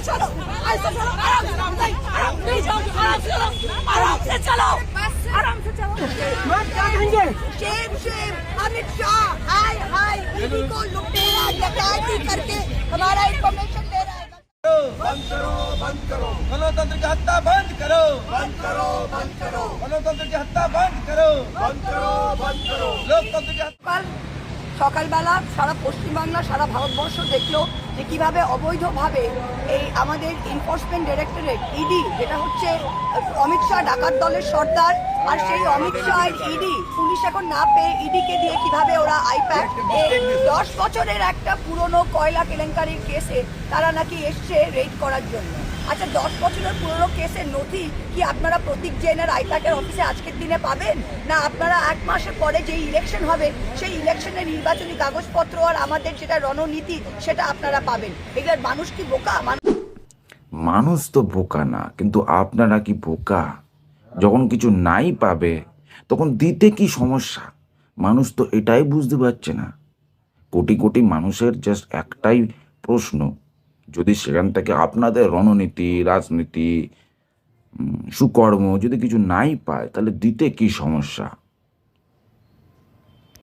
चलो ऐसे चलो आराम से चलो आराम से चलो क्या कहेंगे शेम शेम अमित शाह हाय हाय ईडी को लुटेरा डकैती करके हमारा इंफॉर्मेशन ले रहा है बंद करो बंद करो गणतंत्र की हत्या बंद करो बंद करो बंद करो गणतंत्र की हत्या बंद करो बंद करो बंद करो लोकतंत्र की কাল সকালবেলা সারা পশ্চিমবাংলা সারা ভারতবর্ষ দেখলো যে কিভাবে অবৈধভাবে এই আমাদের এনফোর্সমেন্ট ডাইরেক্টরেট ইডি যেটা হচ্ছে অমিত শাহ ডাকাত দলের সর্দার আর সেই অমিত শাহ ইডি পুলিশ এখন না পেয়ে ইডিকে দিয়ে কিভাবে ওরা আইপ্যাক 10 বছরের একটা পুরনো কয়লা কেলেঙ্কারির কেসে তারা নাকি এসছে রেড করার জন্য। আচ্ছা 10 বছরের পুরনো কেসের নথি কি আপনারা প্রতীক জেনের আইপ্যাকের অফিসে আজকের দিনে পাবেন, না আপনারা 1 মাসের পরে যে ইলেকশন হবে সেই ইলেকশনের নির্বাচনী কাগজপত্র আর আমাদের যেটা রণনীতি সেটা আপনারা পাবেন? এগুলোর মানুষ কি বোকা? মানুষ তো বোকা না, কিন্তু আপনারা কি বোকা? যখন কিছু নাই পাবে তখন দিতে কি সমস্যা? মানুষ তো এটাই বুঝতে পারছে না। কোটি কোটি মানুষের জাস্ট একটাই প্রশ্ন, যদি সেখান থেকে আপনাদের রণনীতি রাজনীতি সুকর্ম যদি কিছু নাই পায় তাহলে দিতে কি সমস্যা?